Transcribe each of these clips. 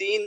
3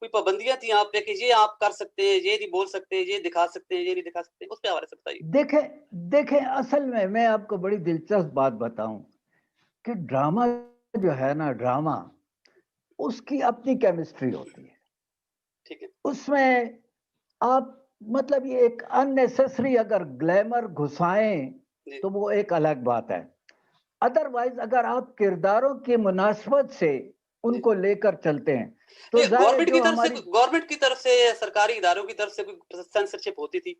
کوئی پابندیاں تھیں آپ پہ کہ یہ آپ کر سکتے ہیں، یہ نہیں بول سکتے، یہ دکھا سکتے ہیں، یہ نہیں دکھا سکتے، اس پہ حوالے سے بتائیے؟ دیکھیں اصل میں آپ کو بڑی دلچسپ بات بتاؤں کہ ڈرامہ جو ہے نا، ڈرامہ اس کی اپنی کیمسٹری ہوتی ہے. ٹھیک ہے. اس میں آپ مطلب یہ ایک اننیسیسری اگر گلیمر گھسائیں جی تو وہ ایک الگ بات ہے. ادروائز اگر آپ کرداروں کی مناسبت سے ان جی کو لے کر چلتے ہیں تو ظاہر ہے جو ہماری گورنمنٹ کی طرف سے، سرکاری اداروں کی طرف سے کوئی سینسرشپ ہوتی تھی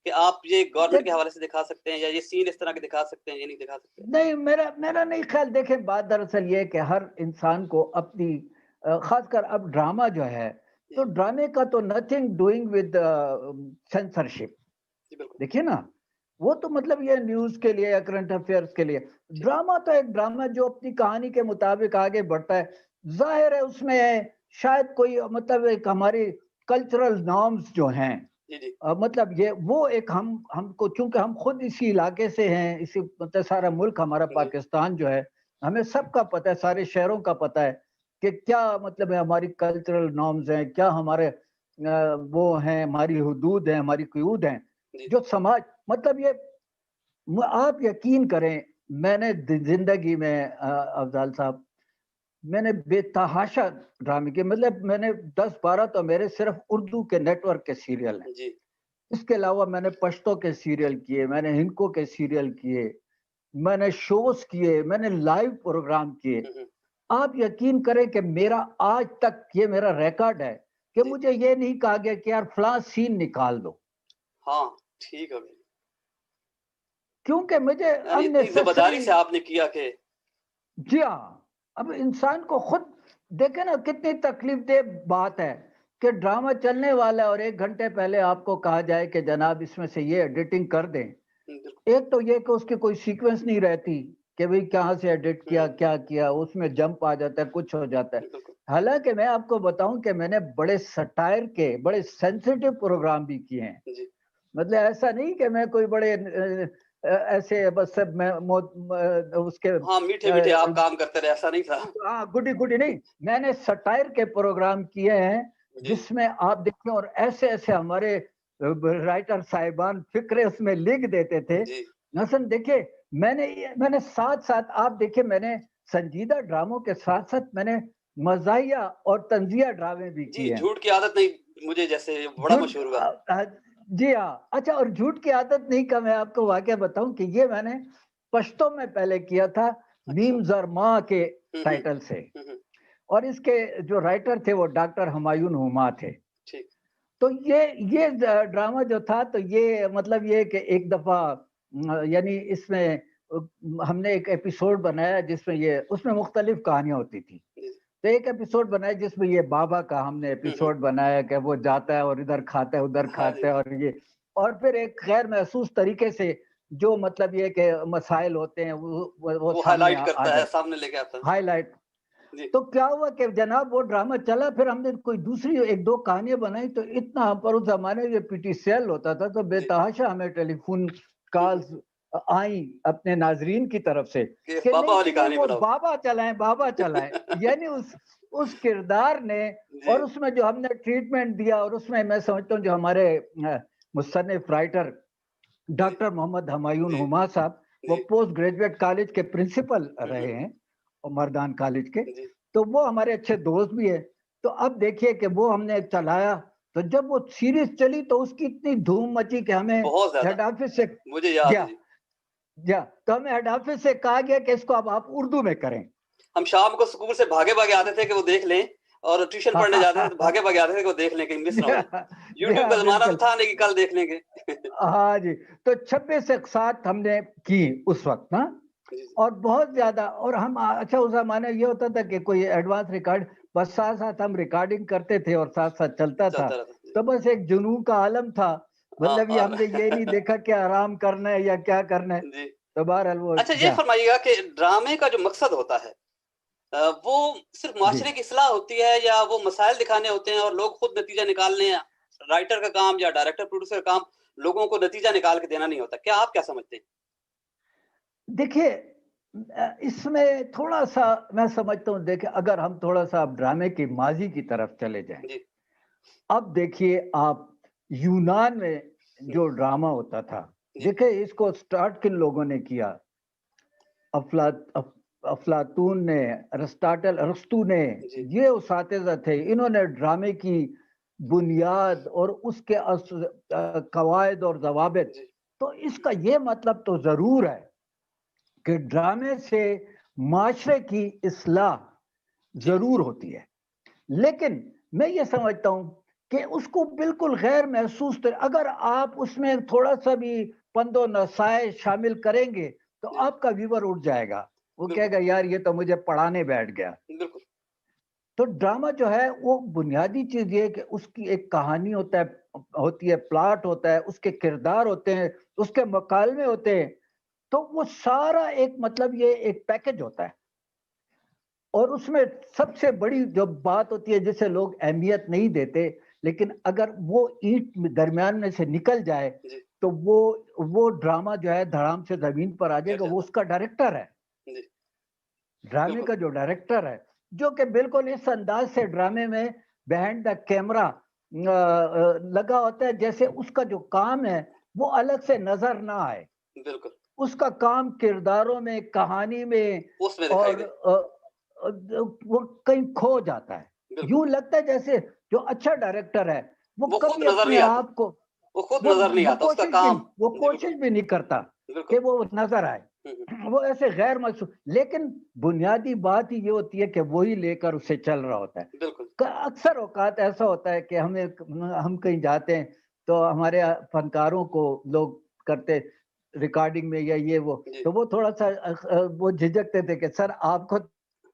کہ آپ یہ گورنمنٹ کے حوالے سے دکھا سکتے ہیں یا یہ سین اس طرح کے دکھا سکتے ہیں، یہ نہیں دکھا سکتے؟ نہیں، میرا نہیں خیال. دیکھیں بات دراصل یہ ہے کہ ہر انسان کو اپنی خاص کر اب ڈرامہ جو ہے تو ڈرامے کا تو نتھنگ ڈوئنگ ود سینسرشپ. جی بالکل. دیکھیے نا، وہ تو مطلب یہ نیوز کے لیے یا کرنٹ افیئرس کے لیے. ڈرامہ تو ایک ڈرامہ جو اپنی کہانی کے مطابق آگے بڑھتا ہے. ظاہر ہے اس میں شاید کوئی مطلب ایک ہماری کلچرل نارمز جو ہیں، جی مطلب یہ وہ ایک ہم کو، چونکہ ہم خود اسی علاقے سے ہیں، اسی مطلب سارا ملک ہمارا پاکستان جو ہے، ہمیں سب کا پتہ ہے، سارے شہروں کا پتہ ہے کہ کیا مطلب ہے ہماری کلچرل نارمز ہیں، کیا ہمارے وہ ہیں، ہماری حدود ہیں، ہماری قیود ہیں جو سماج مطلب یہ. آپ یقین کریں، میں نے زندگی میں افضال صاحب میں نے بے تحاشا ڈرامے کے، مطلب میں نے 10-12 تو میرے صرف اردو کے نیٹ ورک کے سیریل ہیں. جی اس کے علاوہ میں نے پشتو کے سیریل کیے، میں نے ہنکو کے سیریل کیے، میں نے شوز کیے، میں نے لائیو پروگرام کیے. آپ یقین کریں کہ میرا آج تک یہ میرا ریکارڈ ہے کہ مجھے یہ نہیں کہا گیا کہ یار فلاں سین نکال دو. ہاں ٹھیک ہے. کیونکہ مجھے یعنی اتنی ذمہ داری سے آپ نے کیا کہ جی ہاں. اب انسان کو خود دیکھیں نا کتنی تکلیف دہ بات ہے کہ ڈرامہ چلنے والا ہے اور 1 گھنٹے پہلے آپ کو کہا جائے کہ جناب اس میں سے یہ ایڈیٹنگ کر دیں. ایک تو یہ کہ اس کی کوئی سیکوینس نہیں رہتی کہ بھئی کہاں سے ایڈٹ کیا، کیا کیا، اس میں جمپ آ جاتا ہے، کچھ ہو جاتا ہے. حالانکہ میں آپ کو بتاؤں کہ میں نے بڑے سٹائر کے، بڑے سینسیٹیو پروگرام بھی کیے ہیں. مطلب ایسا نہیں کہ میں کوئی بڑے ایسے بس سب میں اس کے میٹھے میٹھے آپ کام کرتے رہے، ایسا نہیں تھا. ہاں گڈی نہیں، میں نے سٹائر کے پروگرام کیے ہیں جس میں آپ دیکھیں، اور ایسے ایسے ہمارے رائٹر صاحبان فکرے اس میں لکھ دیتے تھے. مثلا دیکھیں میں نے ساتھ ساتھ آپ دیکھیں میں نے سنجیدہ ڈراموں کے ساتھ ساتھ میں نے مزاحیہ اور طنزیہ ڈرامے بھی کیے ہیں. جھوٹ کی عادت نہیں مجھے، جیسے بڑا مشہور ہوا. جی ہاں. اچھا، اور جھوٹ کی عادت نہیں کا میں آپ کو واقعہ بتاؤں کہ یہ میں نے پشتو میں پہلے کیا تھا نیم زرما کے ٹائٹل سے، اور اس کے جو رائٹر تھے وہ ڈاکٹر ہمایون ہما تھے. تو یہ ڈرامہ جو تھا تو یہ مطلب یہ کہ ایک دفعہ یعنی اس میں ہم نے ایک ایپیسوڈ بنایا جس میں اس میں مختلف کہانیاں ہوتی تھی. تو ایک ایپیسوڈ بنایا جس میں یہ بابا کا ہم نے ایپیسوڈ بنایا کہ وہ جاتا ہے اور ادھر کھاتا ہے ادھر کھاتا ہے، اور پھر ایک غیر محسوس طریقے سے جو مطلب یہ کہ مسائل ہوتے ہیں وہ سامنے آ جاتے، سامنے لے کے آتا ہے. High light. تو کیا ہوا کہ جناب وہ ڈرامہ چلا، پھر ہم نے کوئی دوسری 1-2 کہانیاں بنائی تو اتنا ہم پر اس زمانے میں پی ٹی سیل ہوتا تھا تو بے تحاشا ہمیں ٹیلی فون کالز آئیں اپنے ناظرین کی طرف سے کہ نہیں وہ بابا چلائیں. یعنی اس کردار نے اور اس میں جو ہم نے ٹریٹمنٹ دیا، اور اس میں سمجھتا ہوں جو ہمارے مصنف رائٹر ڈاکٹر محمد ہمایون ہما صاحب، وہ پوسٹ گریجویٹ کالج کے پرنسپل رہے ہیں اور مردان کالج کے، تو وہ ہمارے اچھے دوست بھی ہیں. تو اب دیکھیے کہ وہ ہم نے چلایا، تو جب وہ سیریز چلی تو اس کی اتنی دھوم مچی کہ ہمیں ہیڈ آفس سے مجھے یاد ہے تو ہمیں ہیڈ آفس سے کہا گیا کہ اس کو اب آپ اردو میں کریں. ہم شام کو اسکول سے بھاگے آتے تھے کہ وہ دیکھ لیں، اور ٹیوشن پڑھنے جاتے تھے تو بھاگے آتے تھے کہ وہ دیکھ لیں کہ مس نہ ہو. یوٹیوب کا زمانہ تھا نہیں کہ کل دیکھ لیں گے. ہاں جی. تو 26 اقساط ہم نے کی اس وقت نا، اور بہت زیادہ. اور ہم اچھا اس زمانے یہ ہوتا تھا کہ کوئی ایڈوانس ریکارڈ، بس ساتھ ساتھ ہم ریکارڈنگ کرتے تھے اور ساتھ ساتھ چلتا تھا. تو بس ایک جنون کا عالم تھا، مطلب یہ ہم نے یہ نہیں دیکھا کہ آرام کرنا ہے یا کیا کرنا ہے. تو بہرحال وہ اچھا یہ فرمائیے گا کہ ڈرامے کا جو مقصد ہوتا ہے وہ صرف معاشرے کی اصلاح ہوتی ہے یا وہ مسائل دکھانے ہوتے ہیں اور لوگ خود نتیجہ نکال لیں؟ رائٹر کا کام یا ڈائریکٹر پروڈیوسر کا کام لوگوں کو نتیجہ نکال کے دینا نہیں ہوتا. کیا آپ کیا سمجھتے ہیں؟ دیکھیے اس میں تھوڑا سا میں سمجھتا ہوں، دیکھیں اگر ہم تھوڑا سا ڈرامے کی ماضی کی طرف چلے جائیں اب دیکھیے آپ یونان میں جو ڈرامہ ہوتا تھا، جی دیکھیں اس کو سٹارٹ کن لوگوں نے کیا؟ افلاطون نے، ارسطو نے، جی یہ اساتذہ تھے، انہوں نے ڈرامے کی بنیاد اور اس کے قواعد اور ضوابط. جی تو اس کا یہ مطلب تو ضرور ہے کہ ڈرامے سے معاشرے کی اصلاح جی ضرور ہوتی ہے، لیکن میں یہ سمجھتا ہوں کہ اس کو بالکل غیر محسوس اگر آپ اس میں تھوڑا سا بھی پند و نصائح شامل کریں گے تو جی آپ کا ویور اٹھ جائے گا، وہ کہے بالکل گا یار یہ تو مجھے پڑھانے بیٹھ گیا. بالکل تو ڈرامہ جو ہے وہ بنیادی چیز یہ ہے کہ اس کی ایک کہانی ہوتی ہے، پلاٹ ہوتا ہے، اس کے کردار ہوتے ہیں، اس کے مکالمے ہوتے ہیں، تو وہ سارا ایک مطلب یہ ایک پیکج ہوتا ہے. اور اس میں سب سے بڑی جو بات ہوتی ہے جسے لوگ اہمیت نہیں دیتے، لیکن اگر وہ اینٹ درمیان میں سے نکل جائے جی تو وہ ڈرامہ جو ہے دھڑام سے زمین پر آ جائے بیٹھ گا. وہ جاتا اس کا ڈائریکٹر ہے، جی ڈرامے بالکل کا جو ڈائریکٹر ہے، جو کہ بالکل اس انداز سے ڈرامے میں بہائنڈ دا کیمرہ لگا ہوتا ہے جیسے اس کا جو کام ہے وہ الگ سے نظر نہ آئے. بالکل اس کا کام کرداروں میں، کہانی میں، اس میں دکھائی اور دے وہ کہیں کھو جاتا ہے. بالکل یوں لگتا ہے جیسے جو اچھا ڈائریکٹر ہے وہ وہ خود کبھی نظر اپنے نہیں آتا آپ کو وہ خود نظر نہیں وہ آتا اس کا کام جی بالکل کوشش بھی نہیں کرتا بالکل کہ وہ نظر آئے. وہ ایسے غیر محسوس، لیکن بنیادی بات ہی یہ ہوتی ہے کہ وہی لے کر اسے چل رہا ہوتا ہے. بالکل اکثر اوقات ایسا ہوتا ہے کہ ہم کہیں جاتے ہیں تو ہمارے فنکاروں کو لوگ کرتے ریکارڈنگ میں یا یہ وہ، جی تو وہ تھوڑا سا وہ جھجکتے تھے کہ سر آپ کو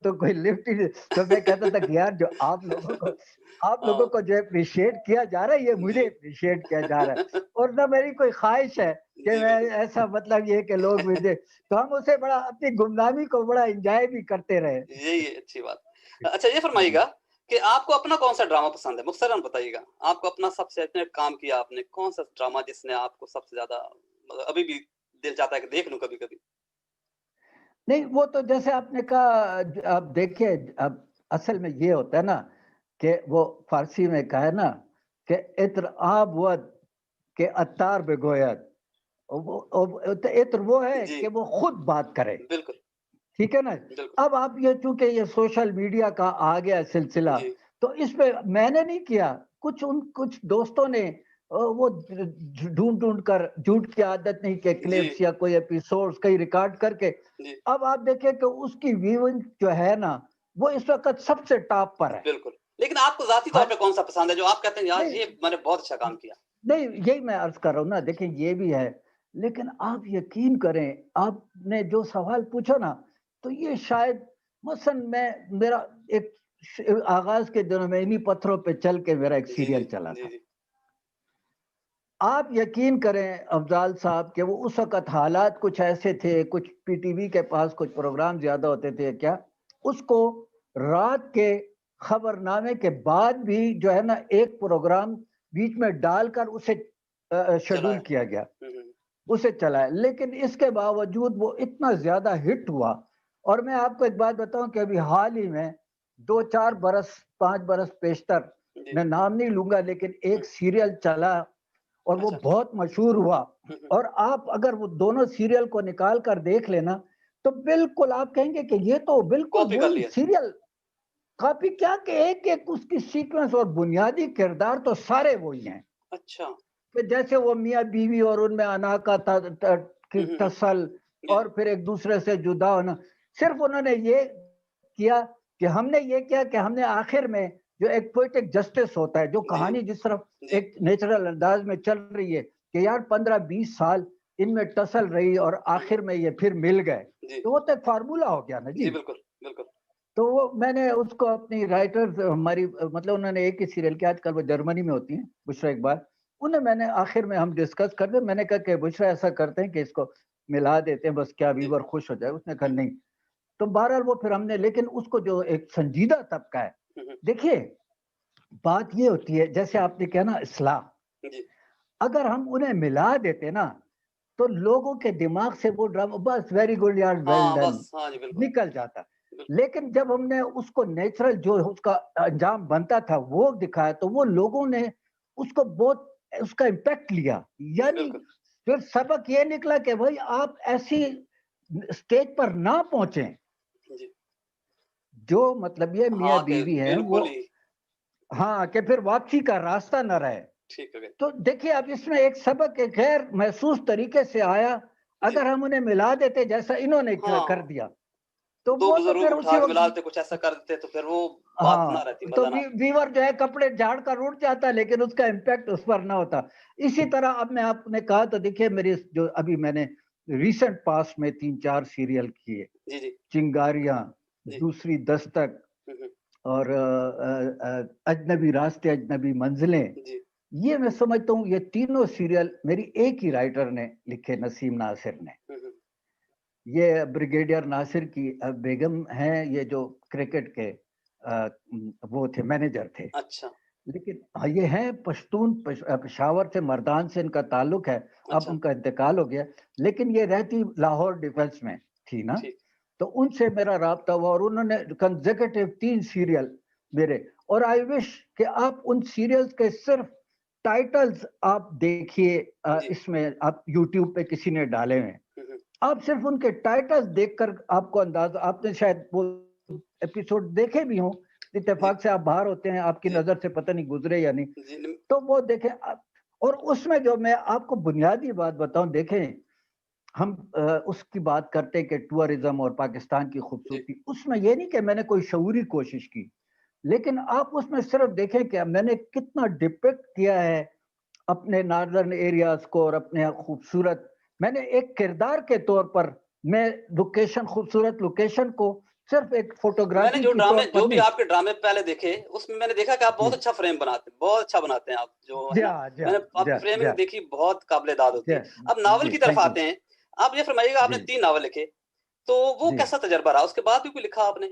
تو کوئی لفٹ ہی نہیں. تو میں کہتا تھا کہ یار جو آپ ہاں لوگوں کو جو اپریشیٹ کیا جا رہا ہے یہ جی مجھے اپریشیٹ کیا جا رہا ہے، اور نہ میری کوئی خواہش ہے کہ جی میں بالکل ایسا مطلب یہ کہ لوگ مجھے، تو ہم اسے بڑا اپنی گمنامی کو بڑا انجوائے بھی کرتے رہے. یہی اچھی بات. اچھا یہ فرمائیے گا کہ آپ کو اپنا کون سا ڈرامہ پسند ہے؟ مختصراً بتائیے گا آپ کو اپنا سب سے اتنے کام کیا آپ نے کون سا ڈرامہ جس نے آپ کو سب سے زیادہ ابھی بھی دل چاہتا ہے کہ دیکھ لوں کبھی کبھی. نہیں وہ تو جیسے آپ نے کہا، اب دیکھیے اب اصل میں یہ ہوتا ہے نا کہ وہ فارسی میں کہا ہے نا کہ عطر آب ود کہ عطار بگوید. عطر وہ ہے جی کہ وہ خود بات کرے، بالکل ٹھیک ہے نا. بالکل اب آپ یہ چونکہ یہ سوشل میڈیا کا آ گیا سلسلہ، جی تو اس پہ میں نے نہیں کیا، کچھ دوستوں نے وہ ڈھونڈ کر، جھوٹ کی عادت نہیں کہ جی کلپس یا کوئی ایپیسوڈز کئی ریکارڈ کر کے. جی اب آپ دیکھیں کہ اس کی ویونگ جو ہے نا وہ اس وقت سب سے ٹاپ پر ہے. بالکل لیکن آپ کو ذاتی طور ہر پہ کون سا پسند ہے جو آپ کہتے ہیں یار نہیں یہ میں نے بہت اچھا کام کیا؟ نہیں یہی میں عرض کر رہا ہوں نا، دیکھیں یہ بھی ہے، لیکن آپ یقین کریں آپ نے جو سوال پوچھا نا تو یہ شاید مثلا میرا ایک آغاز کے دنوں میں انہی پتھروں پہ چل کے میرا ایک جی جی سیریل چلا جی تھا. جی آپ یقین کریں افضال صاحب کہ وہ اس وقت حالات کچھ ایسے تھے، کچھ پی ٹی وی کے پاس کچھ پروگرام زیادہ ہوتے تھے کیا، اس کو رات کے خبر نامے کے بعد بھی جو ہے نا ایک پروگرام بیچ میں ڈال کر اسے شیڈول چلایا کیا گیا، ہوں اسے چلایا. لیکن اس کے باوجود وہ اتنا زیادہ ہٹ ہوا. اور میں آپ کو ایک بات بتاؤں کہ ابھی حال ہی میں 5 برس پیشتر، جی میں نام نہیں لوں گا، لیکن ایک سیریل چلا اور وہ اچھا بہت مشہور ہوا. اور آپ اگر وہ دونوں سیریل کو نکال کر دیکھ لینا تو بالکل آپ کہیں گے کہ یہ تو بالکل کاپی کر وہی لیا سیریل کاپی، کیا کہ ایک ایک اس کی سیکوینس اور بنیادی کردار تو سارے وہی ہیں. اچھا کہ جیسے وہ میاں بیوی اور ان میں انا کا تصل جی اور پھر ایک دوسرے سے جدا ہونا، صرف انہوں نے یہ کیا کہ ہم نے یہ کیا کہ ہم نے آخر میں جو ایک پوئٹک جسٹس ہوتا ہے، جو جی کہانی جس طرف جی ایک نیچرل انداز میں چل رہی ہے کہ یار 15-20 سال ان میں ٹسل رہی اور آخر میں یہ پھر مل گئے، جی تو وہ تو ایک فارمولا ہو گیا نا جی جی. بالکل بالکل تو وہ میں نے اس کو اپنی رائٹرز ہماری مطلب انہوں نے ایک ہی سیریل کیا، آج کل وہ جرمنی میں ہوتی ہیں، بشرا اقبال، انہیں میں نے آخر میں ہم ڈسکس کرتے، میں نے کہا کہ بشرا ایسا کرتے ہیں کہ اس کو ملا دیتے ہیں بس کیا جی ویور خوش ہو جائے. اس نے کہا نہیں. تو بہرحال وہ پھر ہم نے، لیکن اس کو جو ایک سنجیدہ طبقہ ہے، دیکھیے بات یہ ہوتی ہے جیسے آپ نے کہا نا اصلاح، جی اگر ہم انہیں ملا دیتے نا تو لوگوں کے دماغ سے وہ ڈرامہ بس ویری گڈ یار ویل ہاں ڈن بس ہاں جی بالکل نکل جاتا. لیکن جب ہم نے اس کو نیچرل جو اس کا انجام بنتا تھا وہ دکھایا تو وہ لوگوں نے اس کو بہت اس کا امپیکٹ لیا. یعنی بالکل پھر سبق یہ نکلا کہ بھائی آپ ایسی اسٹیج پر نہ پہنچیں جی. جو مطلب یہ میاں ہاں کہ بیوی ہیں وہ، بالکل ہی ہاں کہ پھر واپسی کا راستہ نہ رہے. ٹھیک ہے تو دیکھیے اب اس میں ایک سبق ایک غیر محسوس طریقے سے آیا. جی. اگر ہم انہیں ملا دیتے جیسا انہوں نے کر ہاں دیا تو دو وہ تو بزرگوں پھر کو اسی اٹھا کے وقت، ملا دیتے کچھ ایسا کر دیتے تو پھر وہ بات ہاں نہ رہتی تو مزہ نہ. ویور جو ہے کپڑے جھاڑ کر اٹھ جاتا لیکن اس کا امپیکٹ اس پر نہ ہوتا. اسی طرح اب میں آپ نے کہا تو دیکھیے میری جو ابھی میں نے ریسنٹ پاس میں 3-4 سیریل کیے، جی جی چنگاریاں، جی. دوسری دستک، ہوں، اور اجنبی راستے اجنبی منزلیں. جی یہ میں سمجھتا ہوں یہ تینوں سیریل میری ایک ہی رائٹر نے لکھے، نسیم ناصر نے. ہوں، یہ بریگیڈیئر ناصر کی بیگم ہیں، یہ جو کرکٹ کے وہ تھے، مینیجر تھے. اچھا لیکن یہ ہیں پشتون، پشاور سے، مردان سے ان کا تعلق ہے. اب اچھا ان کا انتقال ہو گیا لیکن یہ رہتی لاہور ڈیفنس میں تھی نا. ٹھیک. تو ان سے میرا رابطہ ہوا اور انہوں نے کنزیکٹیو 3 سیریل میرے، اور آئی وش کہ آپ ان سیریلز کے صرف ٹائٹلز آپ دیکھیے، جی. اس میں آپ یوٹیوب پہ کسی نے ڈالے ہیں، ہوں، آپ صرف ان کے ٹائٹلز دیکھ کر آپ کو اندازہ، آپ نے شاید وہ ایپیسوڈ دیکھے بھی ہوں، جی اتفاق سے آپ باہر ہوتے ہیں، آپ کی جی نظر سے پتہ نہیں گزرے یا نہیں، جی تو وہ دیکھیں. اور اس میں جو میں آپ کو بنیادی بات بتاؤں، دیکھیں ہم اس کی بات کرتے کہ ٹورزم اور پاکستان کی جی خوبصورتی، اس میں یہ نہیں کہ میں نے کوئی شعوری کوشش کی، لیکن آپ اس میں صرف دیکھیں کہ میں نے کتنا ڈپکٹ کیا ہے اپنے ناردرن ایریاز کو اور اپنے خوبصورت، میں نے ایک کردار کے طور پر میں لوکیشن، خوبصورت لوکیشن کو صرف ایک میں نے فوٹوگرافی جو کی ڈرامے، طور پر جو بھی نہیں. آپ کے ڈرامے پہلے دیکھے اس میں میں نے دیکھا کہ آپ جی بہت اچھا فریم بناتے ہیں، بہت اچھا بناتے ہیں آپ جو ہے نا. جا میں جا نے آپ جا کی فریمنگ جا دیکھی، بہت قابل داد ہوتی ہے. جا اب ناول جی کی طرف تھینک یو. آتے ہیں. آپ یہ فرمائیے گا آپ نے جی 3 ناول لکھے تو وہ جی کیسا تجربہ رہا؟ اس کے بعد بھی کوئی لکھا آپ نے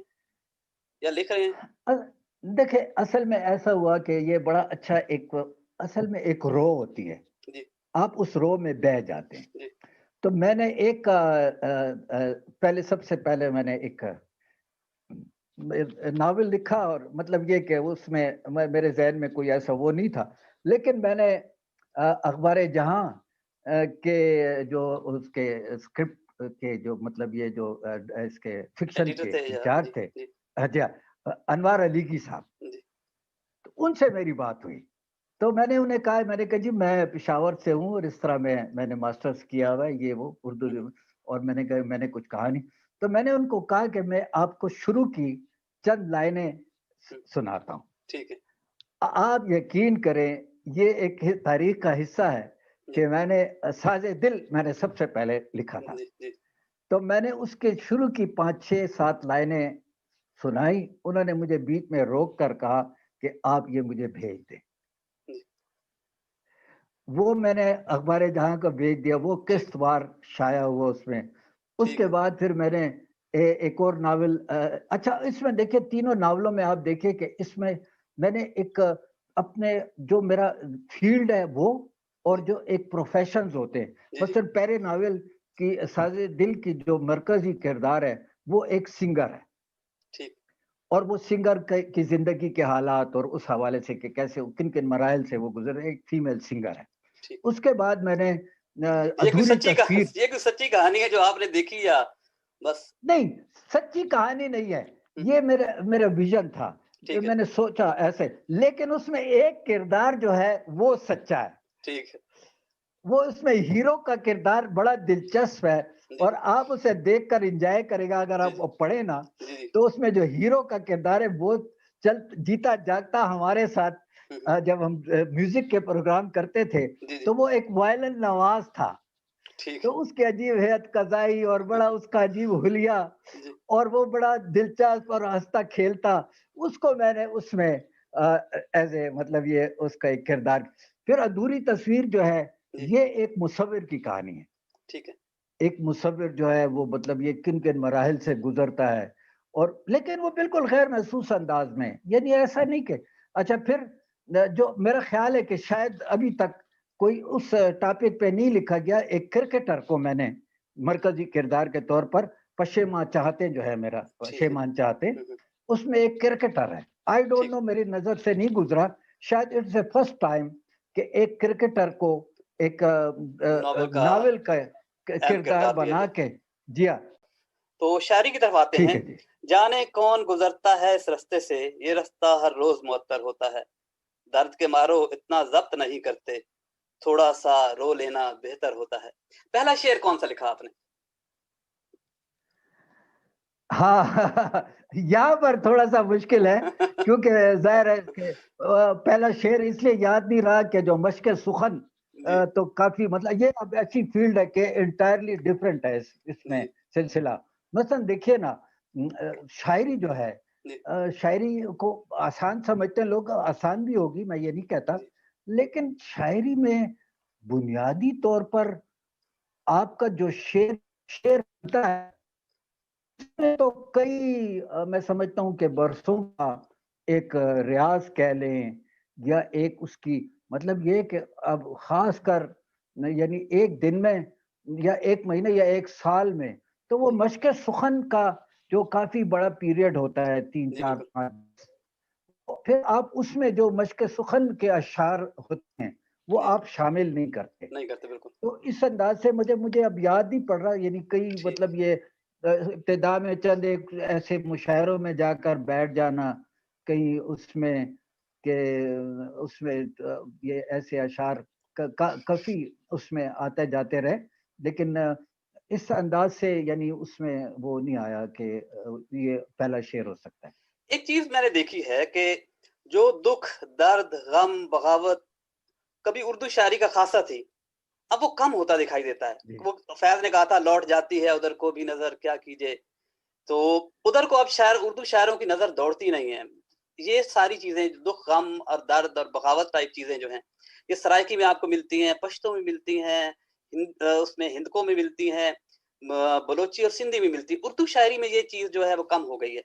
یا لکھ رہے ہیں؟ دیکھیں اصل میں ایسا ہوا کہ یہ بڑا اچھا ایک، اصل میں ایک رو ہوتی ہے، جی آپ اس رو میں بہہ جاتے ہیں. جی تو میں نے ایک پہلے، سب سے پہلے میں نے ایک ناول لکھا، اور مطلب یہ کہ اس میں میرے ذہن میں کوئی ایسا وہ نہیں تھا، لیکن میں نے اخبار جہاں کے جو اس کے اسکرپٹ کے جو مطلب یہ جو اس کے فکشن ایڈیٹر کے تھے یا انچارج جی تھے، جی جی انوار علی کی صاحب، جی تو ان سے میری بات ہوئی. تو میں نے انہیں کہا، میں نے کہا جی میں پشاور سے ہوں اور اس طرح میں نے ماسٹرز کیا ہوا ہے، یہ وہ اردو، اور میں نے کہا میں نے کچھ کہا نہیں. تو میں نے ان کو کہا کہ میں آپ کو شروع کی چند لائنیں سناتا ہوں. ٹھیک ہے. آپ یقین کریں یہ ایک تاریخ کا حصہ ہے جی کہ میں نے ساز دل میں نے سب سے پہلے لکھا تھا. جی جی تو میں نے اس کے شروع کی 5-6-7 لائنیں سنائی. انہوں نے مجھے بیچ میں روک کر کہا کہ آپ یہ مجھے بھیج دیں. جی وہ میں نے اخبار جہاں کا بھیج دیا، وہ ٹھیک قسط وار شائع ہوا اس میں. اس ٹھیک کے ہے. بعد پھر میں نے ایک اور ناول، اچھا اس میں دیکھیں تینوں ناولوں میں آپ دیکھیں کہ اس میں میں نے ایک اپنے جو میرا فیلڈ ہے وہ، اور جو ایک پروفیشنز ہوتے ہیں، جی جی مثلا پہلے ناول کی ساز دل کی جو مرکزی کردار ہے وہ ایک سنگر ہے، ٹھیک. اور وہ سنگر کی زندگی کے حالات اور اس حوالے سے کہ کیسے کن کن مراحل سے وہ گزرے، ایک فیمیل سنگر ہے. ٹھیک. اس کے بعد میں نے یہ کوئی ادھوری سچی تصویر، یہ کوئی سچی کہانی ہے جو آپ نے دیکھی یا بس؟ نہیں سچی کہانی نہیں ہے، ہم، یہ میرا ویژن تھا کہ ٹھیک ہے میں نے سوچا ایسے، لیکن اس میں ایک کردار جو ہے وہ سچا ہے. ٹھیک ہے. وہ اس میں ہیرو کا کردار بڑا دلچسپ ہے، جی اور آپ اسے دیکھ کر انجوائے کرے گا اگر جی آپ پڑھیں نا. جی جی تو اس میں جو ہیرو کا کردار ہے وہ جیتا جاگتا ہمارے ساتھ ہم، جب ہم میوزک کے پروگرام کرتے تھے جی جی تو وہ ایک وائلن نواز تھا. ٹھیک تو اس کی عجیب حیرت قضائی اور ہے. بڑا اس کا عجیب حلیہ، جی اور وہ بڑا دلچسپ اور ہنستا کھیلتا، اس کو میں نے اس میں ایز اے مطلب یہ اس کا ایک کردار. پھر ادھوری تصویر جو ہے جی یہ ایک مصور کی کہانی ہے. ٹھیک ہے. ایک مصور جو ہے وہ مطلب یہ کن کن مراحل سے گزرتا ہے، اور لیکن وہ بالکل غیر محسوس انداز میں، یعنی ایسا نہیں کہ اچھا. پھر جو میرا خیال ہے کہ شاید ابھی تک کوئی اس ٹاپک پہ نہیں لکھا گیا، ایک کرکٹر کو میں نے مرکزی کردار کے طور پر پشیمان چاہتے جو ہے میرا ٹھیک ہے. پشیمان چاہتے، ہم، اس میں ایک کرکٹر ہے. آئی ڈونٹ ٹھیک. نو، میری نظر سے نہیں گزرا، شاید اٹس اے فرسٹ ٹائم کہ ایک کرکٹر کو ایک ناول کا ناول کا اہم کردار کردار دیا بنا گیا. کے. جی ہاں، تو شاعری کی طرف آتے ٹھیک ہیں. ہے جی. جانے کون گزرتا ہے اس رستے سے، یہ رستہ ہر روز معطر ہوتا ہے. درد کے مارو اتنا ضبط نہیں کرتے، تھوڑا سا رو لینا بہتر ہوتا ہے. پہلا شعر کون سا لکھا آپ نے؟ ہاں یہاں پر تھوڑا سا مشکل ہے، کیونکہ ظاہر ہے کہ پہلا شعر اس لیے یاد نہیں رہا کہ جو مشق سخن جی تو کافی مطلب یہ اب ایسی فیلڈ ہے کہ انٹائرلی ڈفرینٹ ہے اس میں جی سلسلہ. مثلا دیکھیے نا، شاعری جو ہے، جی شاعری کو آسان سمجھتے ہیں لوگ، آسان بھی ہوگی، میں یہ نہیں کہتا، جی لیکن شاعری میں بنیادی طور پر آپ کا جو شعر ہوتا ہے اس میں تو کئی میں سمجھتا ہوں کہ برسوں کا ایک ریاض کہہ لیں، یا ایک اس کی مطلب یہ کہ اب خاص کر یعنی ایک دن میں یا ایک مہینے یا ایک سال میں تو وہ جی مشق سخن کا جو کافی بڑا پیریڈ ہوتا ہے، تین جی چار بالکل پانچ، پھر آپ اس میں جو مشق سخن کے اشعار ہوتے ہیں وہ جی آپ شامل نہیں کرتے. نہیں کرتے بالکل. تو اس انداز سے مجھے اب یاد نہیں پڑ رہا، یعنی کئی ٹھیک. مطلب یہ ابتدا میں چند ایک ایسے مشاعروں میں جا کر بیٹھ جانا کہیں اس میں کہ اس میں یہ ایسے اشعار کافی اس میں آتے جاتے رہے، لیکن اس انداز سے یعنی اس میں وہ نہیں آیا کہ یہ پہلا شعر ہو سکتا ہے. ایک چیز میں نے دیکھی ہے کہ جو دکھ، درد، غم، بغاوت کبھی اردو شاعری کا خاصہ تھی، اب وہ کم ہوتا دکھائی دیتا ہے. جی وہ فیض نے کہا تھا لوٹ جاتی ہے ادھر کو بھی نظر کیا کیجے، تو ادھر کو اب اردو شاعروں کی نظر دوڑتی نہیں ہے. یہ ساری چیزیں دکھ، غم اور درد اور بغاوت ٹائپ چیزیں جو ہیں یہ سرائکی میں آپ کو ملتی ہیں، پشتوں میں ملتی ہیں، اس میں ہندکوں میں ملتی ہیں، بلوچی اور سندھی میں ملتی. اردو شاعری میں یہ چیز جو ہے وہ کم ہو گئی ہے.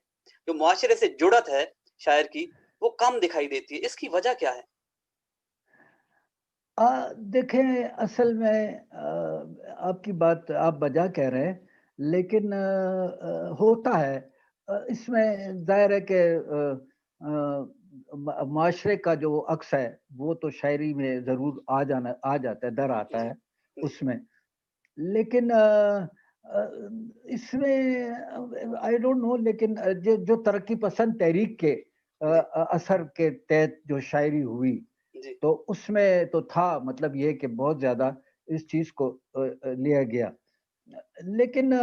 جو معاشرے سے جڑت ہے شاعر کی وہ کم دکھائی دیتی ہے. اس کی وجہ کیا ہے؟ دیکھیں اصل میں آپ کی بات آپ بجا کہہ رہے ہیں، لیکن ہوتا ہے اس میں ظاہر ہے کہ معاشرے کا جو عکس ہے وہ تو شاعری میں ضرور آ جاتا ہے، در آتا جی ہے جی اس میں. لیکن اس میں آئی ڈونٹ نو، لیکن جو ترقی پسند تحریک کے جی اثر کے تحت جو شاعری ہوئی جی تو اس میں تو تھا مطلب یہ کہ بہت زیادہ اس چیز کو لیا گیا. لیکن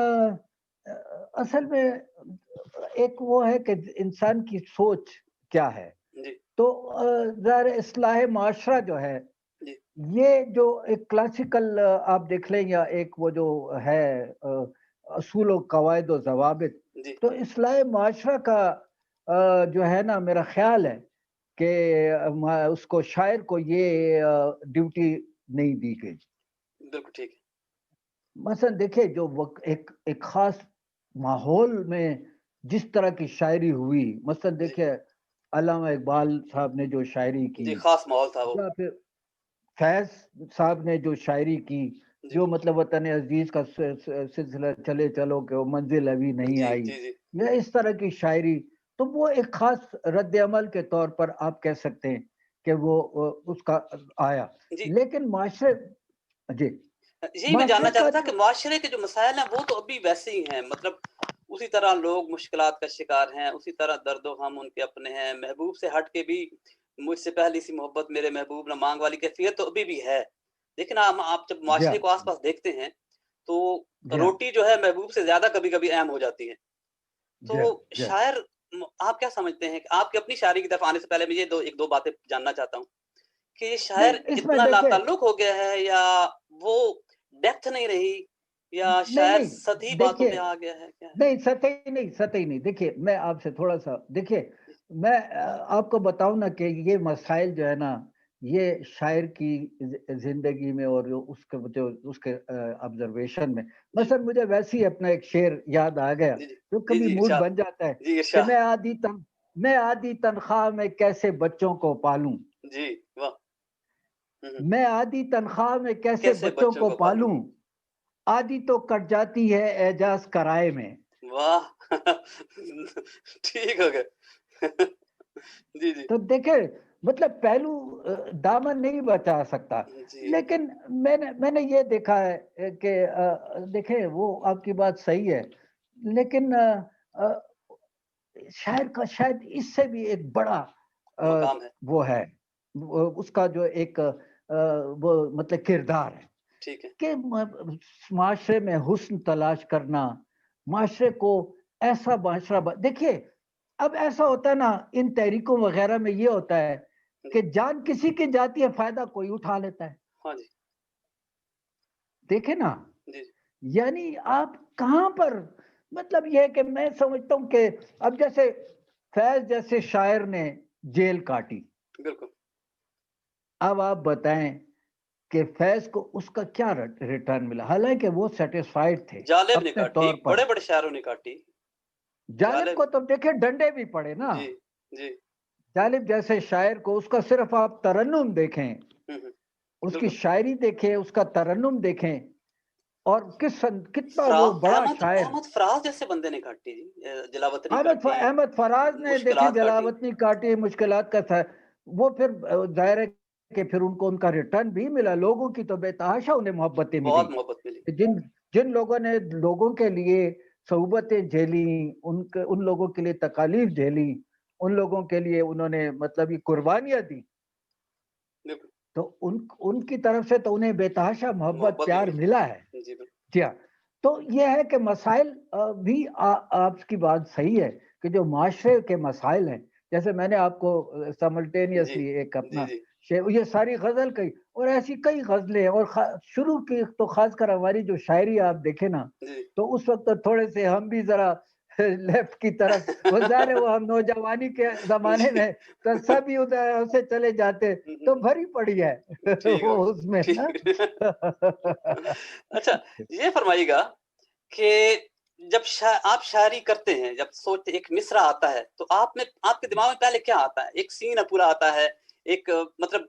اصل میں ایک وہ ہے کہ انسان کی سوچ کیا ہے. جی تو ظاہر اصلاح معاشرہ جو ہے جی یہ جو ایک کلاسیکل آپ دیکھ لیں یا ایک وہ جو ہے اصول و قواعد و ضوابط، جی تو اصلاح معاشرہ کا جو ہے نا میرا خیال ہے کہ اس کو شاعر کو یہ ڈیوٹی نہیں دی گئی. بالکل ٹھیک ہے. مثلا دیکھیں جو ایک خاص ماحول میں جس طرح کی شاعری ہوئی، مثلا جی دیکھیں علامہ اقبال صاحب نے جو شاعری کی، جی خاص ماحول تھا وہ. یا پھر فیض صاحب نے جو شاعری کی، جی جو مطلب وطن عزیز کا سلسلہ چلے چلو کہ وہ منزل ابھی نہیں جی آئی، جی جی یا اس طرح کی شاعری، تو وہ ایک خاص رد عمل کے طور پر آپ کہہ سکتے ہیں کہ وہ اس کا آیا. جی لیکن معاشرے، جی یہی میں جاننا معاشرے کا چاہتا تھا جو کہ معاشرے کے جو مسائل ہیں وہ تو ابھی ویسے ہی ہیں، مطلب اسی طرح لوگ مشکلات کا شکار ہیں، اسی طرح درد و غم ان کے اپنے ہیں. محبوب سے ہٹ کے بھی مجھ سے پہلی سی محبت میرے محبوب نہ مانگ والی کیفیت تو ابھی بھی ہے. لیکن آپ جب جی ہاں معاشرے کو آس پاس دیکھتے ہیں تو جی ہاں روٹی جو ہے محبوب سے زیادہ کبھی کبھی اہم ہو جاتی ہے. تو جی ہاں جی ہاں شاعر آپ کیا سمجھتے ہیں کہ آپ کی اپنی شاعری کی طرف آنے سے پہلے میں یہ ایک دو باتیں جاننا چاہتا ہوں کہ یہ شاعر نہیں اس میں اتنا لا دیکھیں، تعلق ہو گیا ہے یا وہ ڈیپتھ نہیں رہی یا نہیں شاعر نہیں سطحی باتوں دیکھیے، پہ آ گیا ہے کیا ہے؟ نہیں سطحی نہیں. دیکھیے میں آپ سے تھوڑا سا دیکھیے، میں آپ کو بتاؤں نا کہ یہ مسائل جو ہے نا یہ شاعر کی زندگی میں اور اس کے آبزرویشن میں، جی مثلا مجھے ویسے ہی اپنا ایک شعر یاد آ گیا جی جی جو جی کبھی جی موڈ ارشاد. بن جاتا ہے جی کہ ارشاد. میں آدھی تنخواہ میں کیسے بچوں کو پالوں، جی واہ. میں آدھی تنخواہ میں کیسے کیسے بچوں بچوں کو کو پالوں. پالوں، آدھی تو کٹ جاتی ہے اعجاز کرائے میں. واہ ٹھیک ہو گیا جی جی تو دیکھیں مطلب پہلو دامن نہیں بچا سکتا. جی لیکن میں نے یہ دیکھا ہے کہ دیکھیں وہ آپ کی بات صحیح ہے، لیکن شاعر کا شاید اس سے بھی ایک بڑا مقام ہے. وہ ہے، اس کا جو ایک وہ مطلب کردار ہے ٹھیک ہے. کہ معاشرے میں حسن تلاش کرنا، معاشرے کو ایسا معاشرہ دیکھیے اب ایسا ہوتا ہے نا ان تحریکوں وغیرہ میں یہ ہوتا ہے کہ جان کسی کی جاتی ہے، فائدہ کوئی اٹھا لیتا ہے. ہاں جی دیکھیں نا، جی یعنی آپ کہاں پر مطلب یہ ہے کہ میں سمجھتا ہوں کہ اب جیسے فیض جیسے شاعر نے جیل کاٹی، بالکل. اب آپ بتائیں کہ فیض کو اس کا کیا ریٹرن ملا، حالانکہ وہ سیٹسفائیڈ تھے جالب نے اپنے کاٹی، طور پر. بڑے بڑے شاعروں نے کاٹی. جالب جالب کو تو دیکھیں ڈنڈے بھی پڑے نا. جی جی جالب جیسے شاعر کو اس کا صرف آپ ترنم دیکھیں، ہوں اس کی بالکل. شاعری دیکھیں، اس کا ترنم دیکھیں، اور کتنا وہ بڑا احمد شاعر. احمد فراز جیسے بندے نے کاٹی جی، جلاوطنی کاٹی، احمد فراز نے دیکھیں مشکلات کاٹی. جلاوطنی کاٹی، مشکلات کا تھا. وہ پھر ظاہر ہے کہ پھر ان کو ان کا ریٹرن بھی ملا، لوگوں کی تو بے تحاشا انہیں محبتیں ملی. بہت محبت ملی. جن لوگوں نے لوگوں کے لیے صعوبتیں جھیلی، ان لوگوں کے لیے تکالیف جھیلی، ان لوگوں کے لیے انہوں نے مطلب یہ قربانیاں دی، بالکل. تو ان کی طرف سے تو انہیں بے تحاشا محبت بھی پیار ملی. ملا ہے. جی بالکل. جی ہاں. تو یہ ہے کہ مسائل بھی آپ کی بات صحیح ہے کہ جو معاشرے کے مسائل ہیں، جیسے میں نے آپ کو جی سملٹینیسلی ایک جی اپنا جی یہ ساری غزل کہی، اور ایسی کئی غزلیں ہیں، اور شروع کی تو خاص کر ہماری جو شاعری آپ دیکھیں نا، جی تو اس وقت تھوڑے سے ہم بھی ذرا لیفٹ کی طرف، وہ ظاہر ہے وہ ہم نوجوانی کے زمانے جی میں تو سب ہی ادھر سے چلے جاتے، تو بھری پڑی ہے ٹھیک وہ ہو اس میں نا. ٹھیک. اچھا یہ فرمائیے گا کہ جب آپ شاعری کرتے ہیں، جب سوچتے ایک مصرع آتا ہے تو آپ کے دماغ میں پہلے کیا آتا ہے؟ ایک سین پورا آتا ہے، ایک مطلب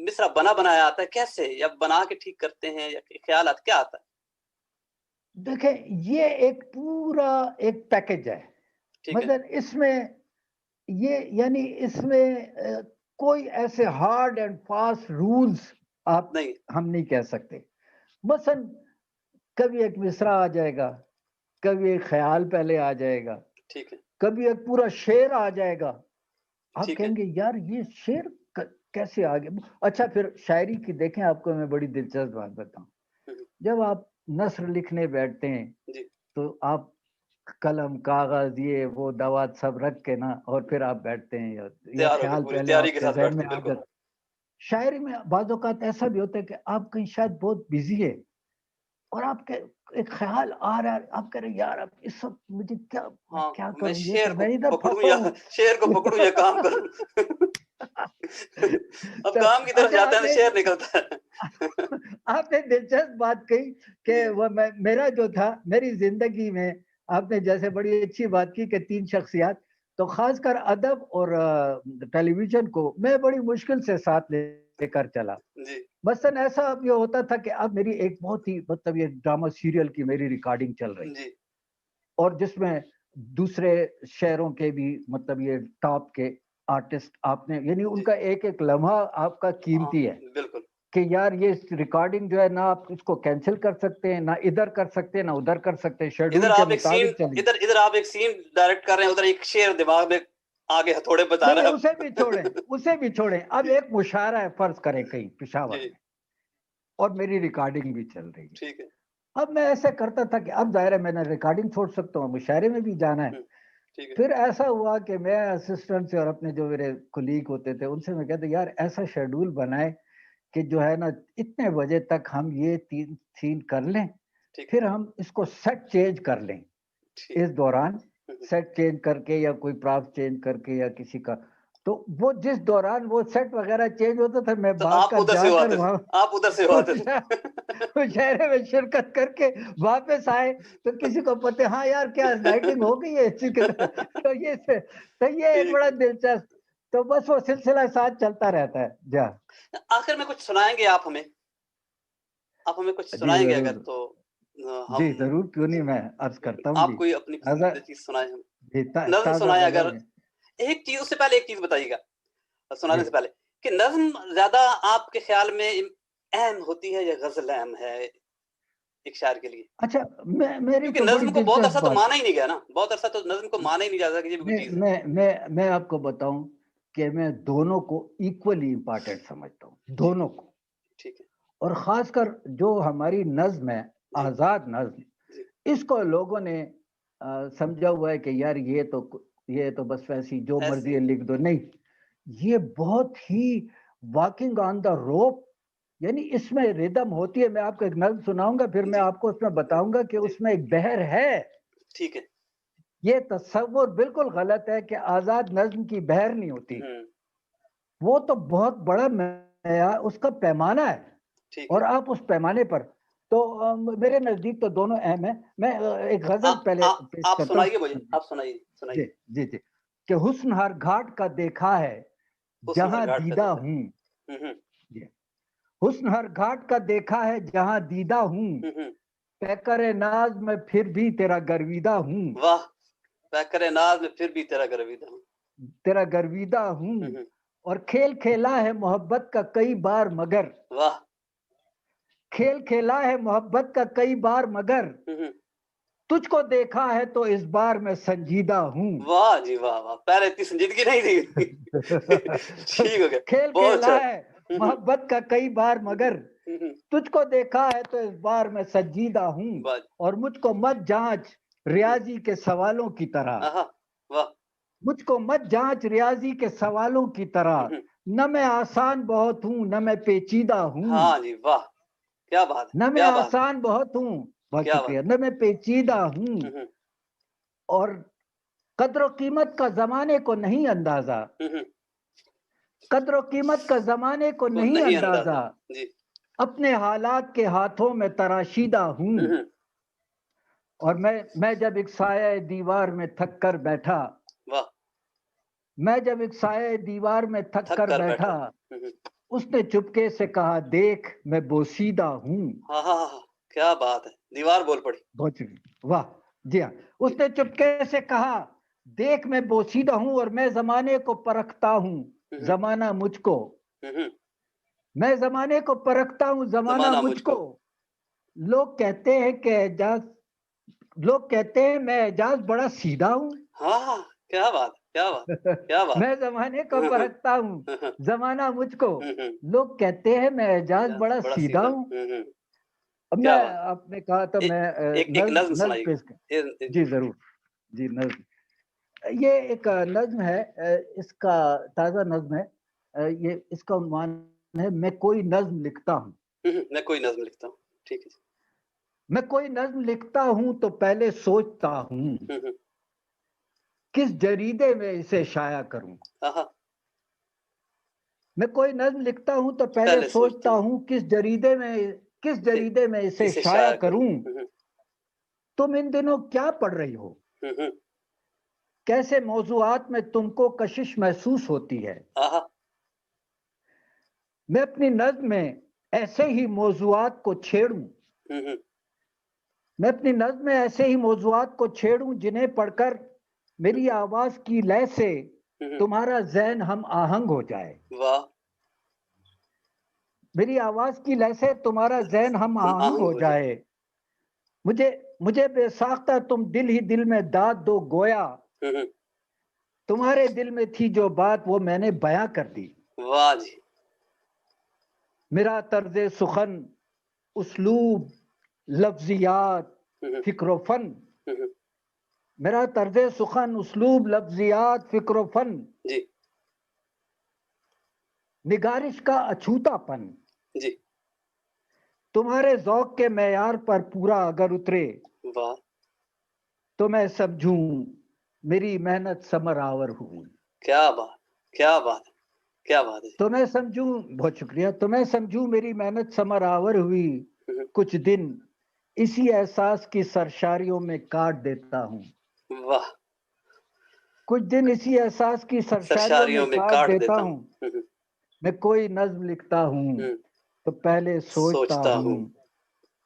مصرع بنایا آتا ہے، کیسے یا بنا کے ٹھیک کرتے ہیں یا خیالات کیا آتا ہے؟ دیکھیں یہ ایک پورا ایک پیکج ہے، ٹھیک ہے. مثلا اس میں یہ یعنی اس میں کوئی ایسے ہارڈ اینڈ فاسٹ رولز آپ نہیں. ہم نہیں کہہ سکتے. مثلا کبھی ایک مصرع آ جائے گا، کبھی ایک خیال پہلے آ جائے گا، ٹھیک ہے. کبھی ایک پورا شعر آ جائے گا. آپ ٹھیک ہے. کہیں گے یار یہ شعر کیسے آ گیا. اچھا پھر شاعری کی دیکھیں، آپ کو میں بڑی دلچسپ بات بتاؤں. جب آپ نثر لکھنے بیٹھتے ہیں جی تو آپ قلم کاغذ یہ وہ دوات سب رکھ کے نا، اور پھر آپ بیٹھتے ہیں، یا تیار ہو کے خیال پوری پہلے تیاری آپ کے کے ساتھ ذہن بیٹھتے میں ہیں. آ بالکل. جاتا. شاعری میں بعض اوقات ایسا بھی ہوتا ہے کہ آپ کہیں شاید بہت بزی ہے، اور آپ کے ایک خیال آ رہا ہے، آپ کہہ رہے ہیں یار اب اس وقت مجھے میں ہاں کیا میں کروں، یہ تو شعر کو میں ادھر پکڑوں پھنسا یا ہوں. شعر کو پکڑوں یا کام کروں. اب تو کام کی طرف اچھا جاتا ہے تو شعر نکلتا ہے. آپ نے دلچسپ بات کہی کہ وہ میرا جو تھا میری زندگی میں، آپ نے جیسے بڑی اچھی بات کی کہ 3 شخصیات، تو خاص کر ادب اور ٹیلی ویژن کو میں بڑی مشکل سے ساتھ لے کر چلا. جی مثلا ایسا اب یہ ہوتا تھا کہ اب میری ایک بہت ہی مطلب یہ ڈرامہ سیریل کی میری ریکارڈنگ چل رہی، جی اور جس میں دوسرے شہروں کے بھی مطلب یہ ٹاپ کے آرٹسٹ آپ نے، یعنی ان جی کا ایک ایک لمحہ آپ کا ہاں قیمتی ہے بالکل. کہ یار یہ ریکارڈنگ جو ہے نہ آپ اس کو کینسل کر سکتے ہیں، نہ ادھر کر سکتے ہیں، نہ ادھر کر سکتے ہیں، ادھر شیڈول کے آپ ایک سین مطابق چلی. ادھر آپ ایک سین ڈائریکٹ کر رہے ہیں، ادھر ایک شعر دماغ میں آگے ہتھوڑے بتا نہیں رہے نہیں، ہیں. اسے بھی چھوڑیں، اسے بھی چھوڑیں. اب جی ایک مشاعرہ ہے فرض کریں کہیں پشاور جی میں، اور میری ریکارڈنگ بھی چل رہی ہے. ٹھیک ہے. اب میں ایسے کرتا تھا کہ اب ظاہر ہے میں نے ریکارڈنگ چھوڑ سکتا ہوں، مشاعرے میں بھی جانا ہے. ٹھیک ہے. پھر ایسا ہوا کہ میں اسسٹنٹ سے اور اپنے جو میرے کولیگ ہوتے تھے ان سے میں کہتا یار ایسا شیڈول بنائے کہ جو ہے نا اتنے بجے تک ہم یہ 3 سین کر لیں، ٹھیک پھر ہم اس کو سیٹ چینج کر لیں. ٹھیک. اس دوران سیٹ چینج کر کے یا کوئی پراپ چینج کر کے یا کسی کا، تو وہ جس دوران وہ سیٹ وغیرہ چینج ہوتا تھا میں تو بھاگ آپ کر ادھر سے جا کر ہوتے تھے، وہاں آپ ادھر سے ہوتے تھے. مشاعرے میں شرکت کر کے واپس آئے تو کسی کو پتہ ہاں یار کیا لائٹنگ ہو گئی ہے اسی کے تو یہ ایک ٹھیک. بڑا دلچسپ، تو بس وہ سلسلہ ساتھ چلتا رہتا ہے. جا آخر میں کچھ سنائیں گے آپ ہمیں؟ آپ ہمیں کچھ جی سنائیں گے اگر ضرور. تو ہم جی ضرور، کیوں نہیں، میں عرض کرتا ہوں آپ جی. کوئی اپنی تازہ پسندیدہ چیز سنائیں ہم. جی نظم تازہ سنائیں اگر. غزل ہے. ایک چیز اس سے پہلے ایک چیز بتائیے گا سنانے جی سے پہلے کہ نظم زیادہ آپ کے خیال میں اہم ہوتی ہے یا غزل اہم ہے ایک شاعر کے لیے؟ اچھا، میری کیونکہ تو بڑی نظم کو بہت عرصہ دلچسپ تو بات مانا ہی نہیں گیا نا، بہت عرصہ تو نظم کو مانا ہی نہیں جاتا کہ یہ بھی کوئی چیز ہے. میں آپ کو بتاؤں کہ میں دونوں کو ایکولی امپارٹنٹ سمجھتا ہوں، دونوں کو. ٹھیک ہے. اور خاص کر جو ہماری نظم ہے، جی آزاد نظم، جی اس کو لوگوں نے سمجھا ہوا ہے کہ یار یہ تو بس ویسی جو ایسے مرضی ہے لکھ دو. نہیں، یہ بہت ہی واکنگ آن دا روپ، یعنی اس میں ردم ہوتی ہے. میں آپ کو ایک نظم سناؤں گا، پھر میں جی آپ کو اس میں بتاؤں گا کہ جی اس میں ایک بحر ہے. ٹھیک ہے. یہ تصور بالکل غلط ہے کہ آزاد نظم کی بحر نہیں ہوتی. وہ تو بہت بڑا معیار، اس کا پیمانہ ہے. ٹھیک اور ہے. آپ اس پیمانے پر تو میرے نزدیک تو دونوں اہم ہیں. میں ایک غزل پہلے پیش آپ کرتا سنائیے ہوں. مجھے، آپ سنائیے جی سنائیے. جی جی کہ حسن ہر گھاٹ کا دیکھا ہے حسن ہر جہاں گھاٹ کا دیدہ دیکھا. ہوں. جی، حسن ہر گھاٹ کا دیکھا ہے جہاں دیدہ ہوں، پیکر ناز میں پھر بھی تیرا گرویدہ ہوں. واہ، پیکر ناز میں پھر بھی تیرا گرویدہ ہوں. تیرا گرویدہ ہوں. اور کھیل کھیلا ہے محبت کا کئی بار مگر. واہ. کھیل کھیلا ہے محبت کا کئی بار مگر تجھ کو دیکھا ہے تو اس بار میں سنجیدہ ہوں. واہ جی واہ واہ، پہلے اتنی سنجیدگی نہیں تھی. ٹھیک ہو گیا، کھیل بہت کھیلا اچھا. ہے محبت کا کئی بار مگر تجھ کو دیکھا ہے تو اس بار میں سنجیدہ ہوں. اور مجھ کو مت جانچ ریاضی کے سوالوں کی طرح. واہ. مجھ کو مت جانچ ریاضی کے سوالوں کی طرح. نہ میں آسان بہت ہوں نہ میں پیچیدہ ہوں. ہاں جی واہ، کیا بات ہے، نہ میں کیا بات، آسان بہت ہوں، بہت کیا شکریہ، بات. نہ میں پیچیدہ ہوں. اور قدر و قیمت کا زمانے کو نہیں اندازہ. قدر و قیمت کا زمانے کو کو نہیں نہیں اندازہ. جی. اپنے حالات کے ہاتھوں میں تراشیدہ ہوں. اور میں جب ایک سایہ دیوار میں تھک کر بیٹھا. واہ. میں جب ایک سایہ دیوار میں تھک کر بیٹھا. اس نے چپکے سے کہا دیکھ میں بوسیدہ ہوں. ہاں ہاں ہاں، کیا بات ہے، دیوار بول پڑی. بہت شکریہ، واہ. جی ہاں، اس نے چپکے سے کہا دیکھ میں بوسیدہ ہوں اور میں زمانے کو پرکھتا ہوں زمانہ مجھ کو. میں زمانے کو پرکھتا ہوں زمانہ مجھ کو. لوگ کہتے ہیں کہ میں اعجاز بڑا سیدھا ہوں. ہاں، کیا بات، کیا بات، کیا بات. میں زمانے کو پرکھتا ہوں زمانہ مجھ کو. لوگ کہتے ہیں میں اعجاز بڑا سیدھا ہوں. اب میں آپ نے کہا تو میں ایک نظم نظم سنائیے. پیش کر. جی ضرور. جی نظم، یہ ایک نظم ہے، اس کا تازہ نظم ہے. یہ اس کا عنوان ہے میں کوئی نظم لکھتا ہوں. میں کوئی نظم لکھتا ہوں. ٹھیک ہے. میں کوئی نظم لکھتا ہوں تو پہلے سوچتا ہوں کس جریدے میں اسے شائع کروں. میں کوئی نظم لکھتا ہوں تو پہلے سوچتا ہوں کس جریدے میں اسے شائع کروں. تم ان دنوں کیا پڑھ رہی ہو؟ کیسے موضوعات میں تم کو کشش محسوس ہوتی ہے؟ میں اپنی نظم میں ایسے ہی موضوعات کو چھیڑوں. میں اپنی نظم میں ایسے ہی موضوعات کو چھیڑوں جنہیں پڑھ کر میری آواز کی لے سے تمہارا ذہن ہم آہنگ ہو جائے. واہ. میری آواز کی لے سے تمہارا ذہن ہم آہنگ ہو جائے. مجھے بے ساختہ تم دل ہی دل میں داد دو گویا. تمہارے دل میں تھی جو بات وہ میں نے بیاں کر دی. واہ جی. میرا طرز سخن، اسلوب، لفظیات، فکر و فن. میرا طرز سخن، اسلوب، لفظیات، فکر و فن. جی. نگارش کا اچھوتا پن. جی. تمہارے ذوق کے معیار پر پورا اگر اترے. واہ. تو میں سمجھوں میری محنت ثمر آور ہوئی. کیا بات، کیا بات، کیا بات ہے. تو میں سمجھوں، بہت شکریہ، تو میں سمجھوں میری محنت ثمر آور ہوئی. کچھ دن اسی احساس کی سرشاریوں میں کاٹ دیتا ہوں. واہ. کچھ دن اسی احساس کی سرشاریوں میں کاٹ دیتا ہوں. میں کوئی نظم لکھتا ہوں تو پہلے سوچتا ہوں